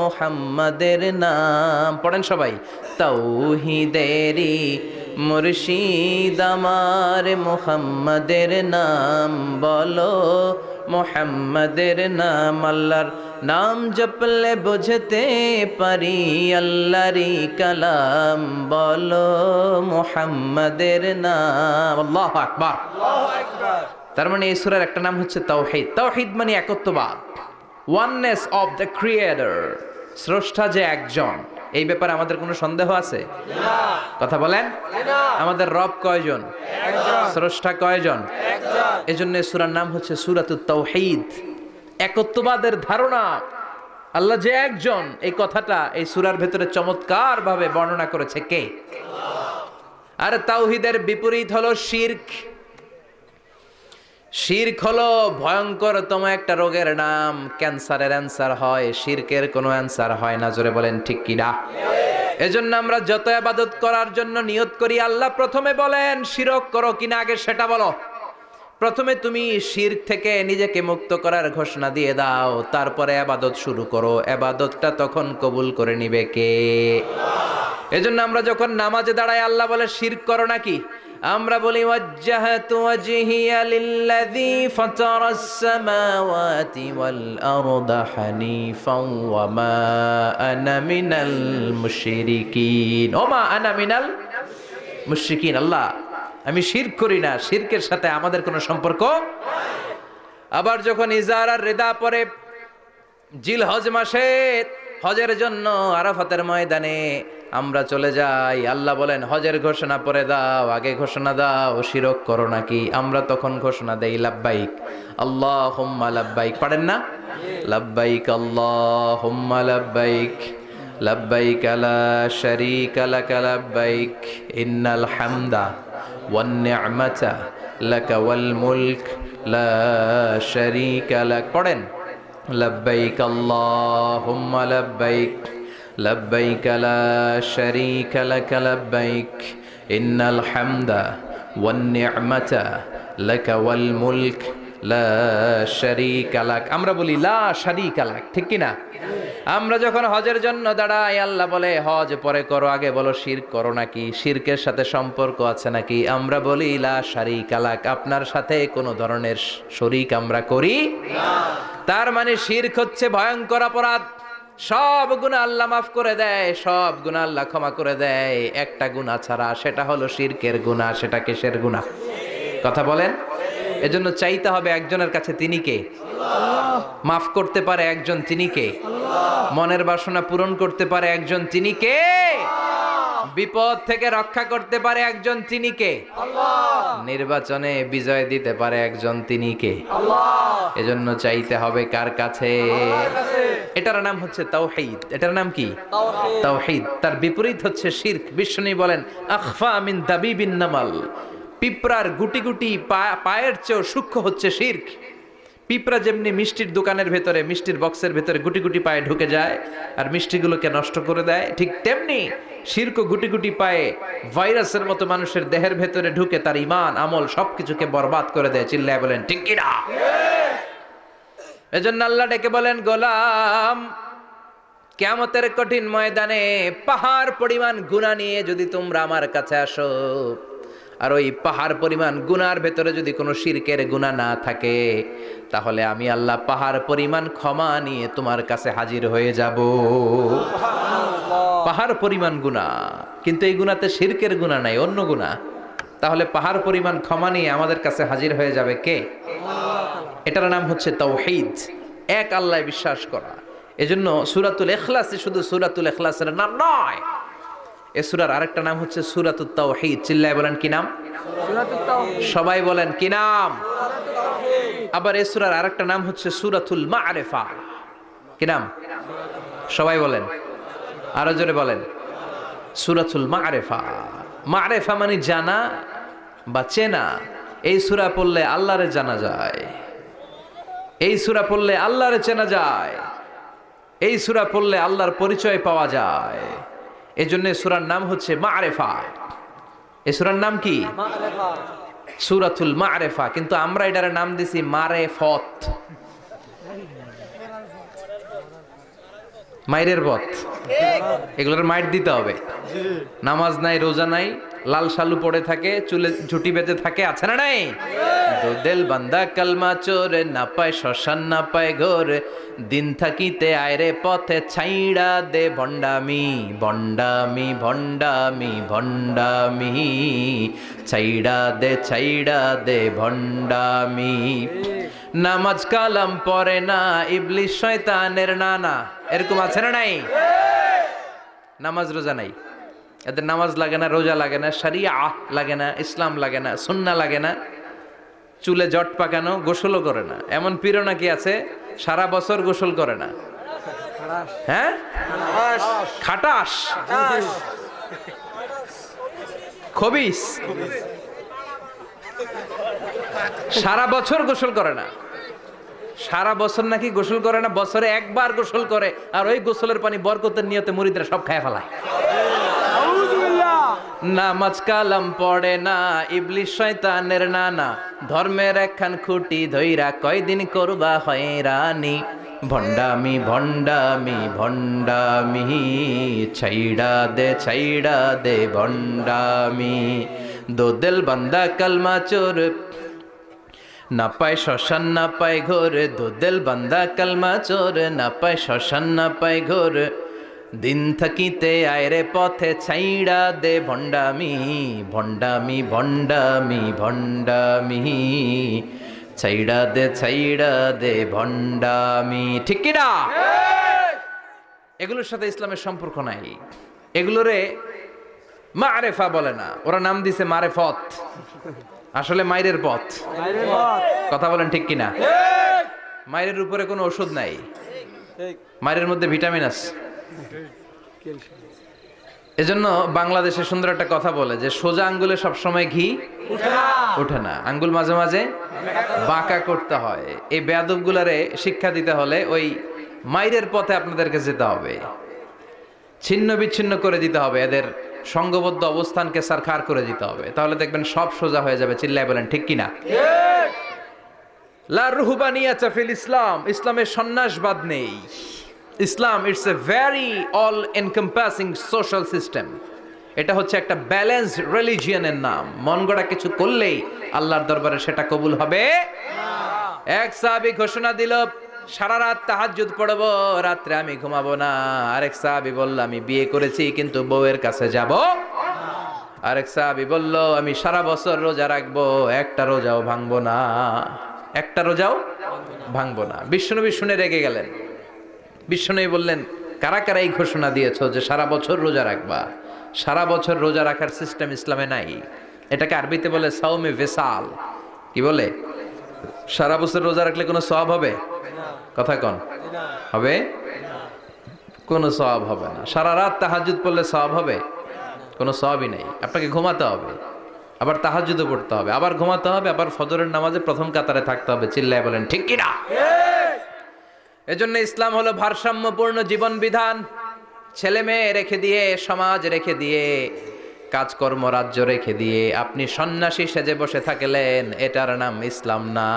মুহাম্মাদের নাম। পড়েন সবাই। তৌহিদেরি মুর্শিদ আমার মুহাম্মাদের নাম বলো, মুহাম্মাদের নাম। আল্লাহর নাম জপলে বুঝতে পারি আল্লাহরই কালাম, বলো মুহাম্মাদের নাম। আল্লাহু আকবার। তার মানে এই সূরার একটা নাম হচ্ছে তাওহীদ। তাওহীদ মানে একত্ববাদ, ওয়াননেস অফ দ্য ক্রিয়েটর। স্রষ্টা যে একজন, এই ব্যাপারে আমাদের কোনো সন্দেহ আছে? কথা বলেন। আমাদের রব কয়জন? স্রষ্টা কয়জন? এজন্য সূরার নাম হচ্ছে সূরাতুত তাওহীদ। একত্ববাদের ধারণা, আল্লাহ যে একজন, এই কথাটা এই সূরার ভেতরে চমৎকার ভাবে বর্ণনা করেছে কে? আর তাওহীদের বিপরীত হলো শিরক। শিরক হলো ভয়ঙ্করতম একটা রোগের নাম। ক্যান্সারের অ্যান্সার হয়, শিরকের কোনো অ্যান্সার হয় না। জোরে বলেন ঠিক কিনা? এজন্য আমরা যত ইবাদত করার জন্য নিয়ত করি, আল্লাহ প্রথমে বলেন শিরক করো কিনা আগে সেটা বলো। প্রথমে তুমি শিরক থেকে নিজেকে মুক্ত করার ঘোষণা দিয়ে দাও, তারপরে ইবাদত শুরু করো। ইবাদতটা তখন কবুল করে নিবে কে? এজন্য আমরা যখন নামাজে দাঁড়াই আল্লাহ বলে শিরক করো নাকি? আমরা বলি ওয়াজ্জাহাতু ওয়াজহিয়া লিল্লাযী ফাতারাস সামাওয়াতি ওয়াল আরদা হানিফান ওয়া মা আনা মিনাল মুশরিকিন। ওমা আনা মিনাল মুশরিকিন। আল্লাহ আমি শিরক করি না, শিরকের সাথে আমাদের কোনো সম্পর্ক। আবার যখন ইজার আর রিদা পরে জিলহজ মাসে হজের জন্য আরাফাতের ময়দানে আমরা চলে যাই, আল্লাহ বলেন হজের ঘোষণা পরে দাও, আগে ঘোষণা দাও শিরক করো নাকি? আমরা তখন ঘোষণা দেই লাব্বাইক আল্লাহুম্মা লাব্বাইক। পারেন না? লাব্বাইক আল্লাহুম্মা লাব্বাইক, লাব্বাইক লা শারীকা লাকা লাব্বাইক, ইন্নাল হামদা ওয়ান নি'মাতা লাকা ওয়াল মুলক লা শারীকা লাক। পড়েন লব্বাইক আল্লাহুম্মা লব্বাইক, লব্বাইক লা শারীকা লাকা লব্বাইক, ইন্নাল হামদা ওয়ান নি'মাতা লাকা ওয়াল মুলক লা শারীকা লাক। আমরা বলি লা শারীকা লাক, ঠিক কি না? আমরা যখন হজের জন্য দাঁড়াই আল্লাহ বলে হজ পরে করো, আগে বলো শিরক করো নাকি? শিরকের সাথে সম্পর্ক আছে নাকি? আমরা বলি লা শারীকা লাক, আপনার সাথে কোনো ধরনের শরীক আমরা করি না। তার মানে শিরক হচ্ছে ভয়ঙ্কর অপরাধ। সব গুনাহ আল্লাহ মাফ করে দেয়, সব গুনাহ আল্লাহ ক্ষমা করে দেয়, একটা গুনাহ ছাড়া, সেটা হলো শিরকের গুনাহ। সেটা কিসের গুনাহ? কথা বলেন। এজন্য চাইতে হবে একজনের কাছে, তিনি কে? মাফ করতে পারে একজন, তিনি কে? মনের বাসনা পূরণ করতে পারে একজন, তিনি কে? বিপদ থেকে রক্ষা করতে পারে একজন, তিনি কে? নির্বাচনে বিজয় দিতে পারে একজন, তিনি কে? এজন্য চাইতে হবে কার কাছে? এটার নাম হচ্ছে তাওহীদ। এটার নাম কি? তাওহীদ। তার বিপরীত হচ্ছে শিরক। বিষ্ণু বলেন আখফা মিন দাবিবিন নামাল, পিঁপড়ার গুটি গুটি পায়ের চেয়েও সূক্ষ্ম হচ্ছে শিরক। পিঁপড়া যেমনি মিষ্টির দোকানের ভেতরে, মিষ্টির বক্সের ভেতরে গুটি গুটি পায়ে ঢুকে যায় আর মিষ্টিগুলোকে নষ্ট করে দেয়, ঠিক তেমনি শিরক গুটি গুটি পায়ে ভাইরাসের মতো মানুষের দেহের ভেতরে ঢুকে তার ঈমান আমল সবকিছুকে বরবাদ করে দেয়। চিল্লায় বলেন ঠিক কি না? এজন্য আল্লাহ ডেকে বলেন গোলাম, কিয়ামতের কঠিন ময়দানে পাহাড় পরিমাণ গুনাহ নিয়ে যদি তোমরা আমার কাছে আসো, আর ওই পাহাড় পরিমাণ গুনার ভেতরে যদি কোনো শিরকের গুনাহ না থাকে, তাহলে আমি আল্লাহ পাহাড় পরিমাণ ক্ষমা নিয়ে তোমার কাছে হাজির হয়ে যাব। পাহাড় পরিমাণ গুনাহ, কিন্তু এই গুনাতে শিরকের গুনাহ নাই, অন্য গুনাহ। তাহলে পাহাড় পরিমাণ ক্ষমা নিয়ে আমাদের কাছে হাজির হয়ে যাবে কে? এটার নাম হচ্ছে তাওহীদ, এক আল্লাহ বিশ্বাস করা। এজন্য সূরাতুল ইখলাস শুধু সূরাতুল ইখলাসের নাম নয়, এই সূরার আরেকটা নাম হচ্ছে সূরাতুত তাওহীদ। চিল্লায় বলেন কি নাম? সবাই বলেন কি নাম? আবার এই সূরার আরেকটা নাম হচ্ছে সূরাতুল মা'রিফা। কি নাম? সবাই বলেন, আরো জোরে বলেন। সূরাতুল মা'রিফা। মা'রিফা মানে জানা বা চেনা। এই সূরা পড়লে আল্লাহরে জানা যায়। এই সূরা পড়লে আল্লাহর চেনা যায়, এই সূরা পড়লে আল্লাহর পরিচয় পাওয়া যায়। এজন্য সূরার নাম হচ্ছে মা'রিফা। এই সূরার নাম কি? মা'রিফা। সূরাতুল মা'রিফা। কিন্তু আমরা এটার নাম দিছি মারেফত, মাইরের পথ। এগুলোর মাইর দিতে হবে। নামাজ নাই, রোজা নাই, লাল শালু পড়ে থাকে, চুলে ঝুটি বেঁধে থাকে, আছে না নাই? দিল বান্দা কালমা চোর, না পায় শ্মশান না পায় ঘোর, দিন থাকিতে আয়রে পথে ছাইড়া দে ভণ্ডামি, ভণ্ডামি ভণ্ডামি ভণ্ডামি, ছাইড়া দে ভণ্ডামি। নামাজ কালাম পড়ে না, ইবলিশ শয়তানের নানা, এরকম আছে না নাই? নামাজ রোজা নাই, এদের নামাজ লাগে না, রোজা লাগে না, শরিয়া লাগে না, ইসলাম লাগে না, সুন্নাহ লাগে না, চুলে জট পাকানো, গোসলও করে না। এমন পীরও নাকি আছে সারা বছর গোসল করে না। হ্যাঁ, খাটাস, খবিস, সারা বছর গোসল করে না। সারা বছর নাকি গোসল করে না, বছরে একবার গোসল করে, আর ওই গোসলের পানি বরকতের নিয়তে মুরিদরা সব খায় ফেলায়। নামাজ কালাম পড়ে না, ইবলিশ শয়তানের নানা, ধর্মের একখান খুঁটি ধইরা কয়দিন করবা হয়রানি, ভণ্ডামি ভণ্ডামি ভণ্ডামি, ছাইড়া দে ভণ্ডামি। দোদেল বান্দা কালমা চোর, না পায় শ্মশান না পায় ঘোর, দোদেল বান্দা কালমা চোর, না পায় শ্মশান না পায় ঘোর, দিন থাকিতে আয়রে পথে ছাইড়া দে ভণ্ডামি, ভণ্ডামি ভণ্ডামি ভণ্ডামি, ছাইড়া দে ভণ্ডামি। ঠিক কি না? এগুলোর সাথে ইসলামের সম্পর্ক নাই, এগুলোরে মা'রিফা বলে না, ওরা নাম দিছে মারেফত, আসলে মাইরের পথ। কথা বলেন ঠিক কিনা? মাইরের উপরে কোনো ওষুধ নাই, মাইরের মধ্যে ভিটামিন আছে। এজন্য বাংলাদেশে সুন্দর একটা কথা বলে যে সোজা আঙ্গুলে সবসময় ঘি ওঠে না, আঙ্গুল মাঝে মাঝে বাঁকা করতে হয়। এই বেয়াদবগুলারে শিক্ষা দিতে হলে ওই মাইরের পথে আপনাদেরকে যেতে হবে, ছিন্ন বিচ্ছিন্ন করে দিতে হবে, এদের সংঘবদ্ধ অবস্থানকে সারখার করে দিতে হবে, তাহলে দেখবেন সব সোজা হয়ে যাবে। চিল্লায় বলেন ঠিক কিনা? লা রুহবানিয়াতা ফিল ইসলাম, ইসলামের সন্ন্যাসবাদ নেই। Islam it's a very all encompassing social system. এটা হচ্ছে একটা ব্যালেন্সড রিলিজিয়নের নাম। মন গড়া কিছু করলেই আল্লাহর দরবারে সেটা কবুল হবে না। এক সাহাবী ঘোষণা দিল, সারা রাত তাহাজ্জুদ পড়ব, রাত্রে আমি ঘুমাবো না। আরেক সাহাবী বলল, আমি বিয়ে করেছি কিন্তু বউয়ের কাছে যাব। আরেক সাহাবী বলল, আমি সারা বছর রোজা রাখবো, একটা রোজাও ভাঙবো না, একটা রোজাও ভাঙবো না। বিশ্বনবী শুনে রেগে গেলেন। বিশ্বনবী বললেন, কারা কারা এই ঘোষণা দিয়েছো যে সারা বছর রোজা রাখবা? সারা বছর রোজা রাখার সিস্টেম ইসলামে নাই। এটাকে আরবিতে বলে সাওমে ভিসাল। কি বলে? সারা বছর রোজা রাখলে কোনো সওয়াব হবে? কথা কন, হবে? কোনো সওয়াব হবে না। সারা রাত তাহাজ্জুদ পড়লে সওয়াব হবে? কোনো সওয়াবই নেই। আপনাকে ঘুমাতে হবে, আবার তাহাজ্জুদও পড়তে হবে, আবার ঘুমাতে হবে, আবার ফজরের নামাজে প্রথম কাতারে থাকতে হবে। চিল্লায় বলেন ঠিক কি না? এজন্য ইসলাম হলো ভারসাম্যপূর্ণ জীবন বিধান। ছেলে মেয়ে রেখে দিয়ে, সমাজ রেখে দিয়ে, কাজকর্ম রাজ্য রেখে দিয়ে আপনি সন্ন্যাসী সেজে বসে থাকলেন, এটার নাম ইসলাম না।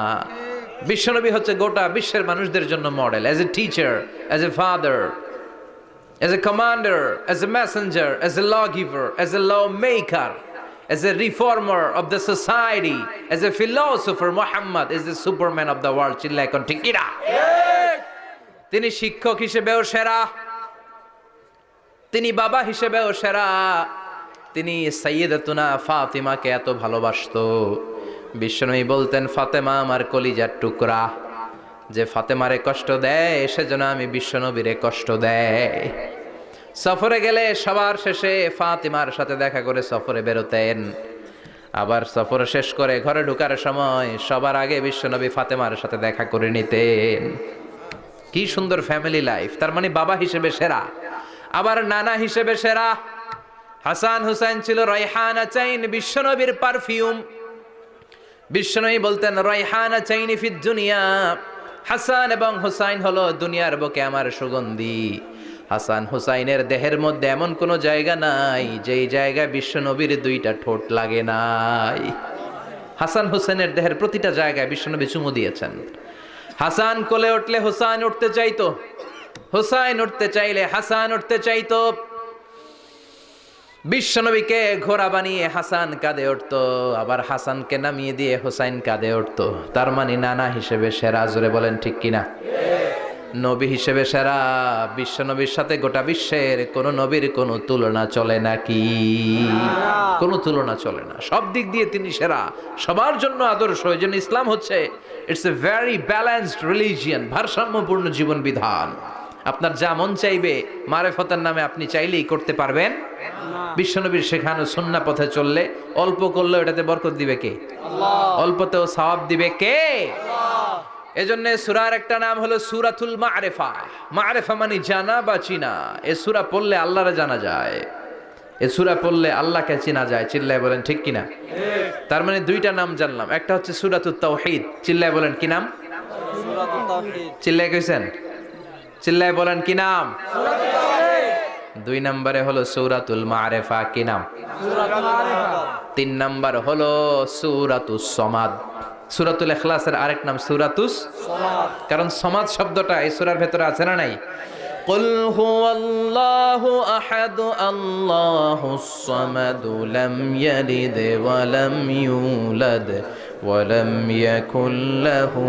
বিশ্বনবী হচ্ছে গোটা বিশ্বের মানুষদের জন্য model, as a teacher, as a father, as a commander, as a messenger, as a lawgiver, as a lawmaker, as a reformer of the society, as a philosopher, Muhammad is the superman of the world. চিল্লায় কোন ঠিক কি না? তিনি শিক্ষক হিসেবেও সেরা, তিনি বাবা হিসেবেও সেরা। তিনি সাইয়্যিদাতুনা ফাতিমাকে এত ভালোবাসতো, বিশ্বনবী বলতেন, ফাতেমা আমার কলিজার টুকরা, যে ফাতেমারে কষ্ট দেয় সেজন্য আমি বিশ্বনবীরে কষ্ট দেয়। সফরে গেলে সবার শেষে ফাতিমার সাথে দেখা করে সফরে বেরোতেন, আবার সফর শেষ করে ঘরে ঢোকার সময় সবার আগে বিশ্বনবী ফাতেমার সাথে দেখা করে নিতেন। কি সুন্দর ফ্যামিলি লাইফ। তার মানে বাবা হিসেবে সেরা, আবার নানা হিসেবে সেরা। হাসান হুসাইন ছিল রায়হানা চাইন, বিশ্বনবীর পারফিউম। বিশ্বনবী বলতেন, রায়হানা চাইনি ফিদ দুনিয়া, হাসান এবং হুসাইন হলো দুনিয়ার বুকে আমার সুগন্ধি। হাসান হুসাইনের দেহের মধ্যে এমন কোনো জায়গা নাই যেই জায়গায় বিশ্ব নবীর দুইটা ঠোঁট লাগে নাই। হাসান হুসাইনের দেহের প্রতিটা জায়গায় বিশ্বনবী চুমু দিয়েছেন। হাসান কোলে উঠলে হুসাইন উঠতে চাইতো, হুসাইন উঠতে চাইলে হাসান উঠতে চাইতো। বিশ্বনবীকে ঘোড়া বানিয়ে হাসান কাঁধে উঠতো, আবার হাসানকে নামিয়ে দিয়ে হুসাইন কাঁধে উঠতো। তার মানে নানা হিসেবে সেরা। জোরে বলেন ঠিক কিনা? নবী হিসেবে সেরা। বিশ্বনবীর সাথে গোটা বিশ্বের কোন নবীর কোনো তুলনা চলে নাকি? কোনো তুলনা চলে না। সব দিক দিয়ে তিনি সেরা, সবার জন্য আদর্শ। এই জন্য ইসলাম হচ্ছে it's a very balanced religion, ভারসাম্যপূর্ণ জীবন বিধান। আপনার যা মন চাইবে মারেফতের নামে আপনি চাইলেই করতে পারবেন। বিশ্বনবীর শেখানো সুন্নাহ পথে চললে অল্প করলে এটাতে বরকত দিবে কে? অল্পতেও সওয়াব দিবে কে? এজন্য সূরার একটা নাম হলো সূরাতুল মা'রিফা। মা'রিফা মানে জানা বা চিনা। এই সূরা পড়লে আল্লাহরে জানা যায়, এই সূরা পড়লে আল্লাহকে চেনা যায়। চিল্লায় বলেন ঠিক কিনা? তার মানে দুইটা নাম জানলাম, একটা হচ্ছে সূরাতুত তাওহীদ। চিল্লায় বলেন কি নাম? সূরাতুত তাওহীদ। চিল্লায় কইছেন? চিল্লায় বলেন কি নাম? সূরাতুত তাওহীদ। দুই নম্বরে হলো সূরাতুল মা'রিফা। কি নাম? সূরাতুল মা'রিফা। তিন নম্বর হলো সূরাতুস সমাদ। সূরাতুল ইখলাসের আরেক নাম সূরাতুস সমাদ। কারণ সমাদ শব্দটা এই সূরার ভেতরে আছে না নাই? কুল হুয়াল্লাহু আহাদ আল্লাহুস সামাদ লাম ইয়ালিদ ওয়া লাম ইউলাদ ওয়া লাম ইয়াকুল লাহু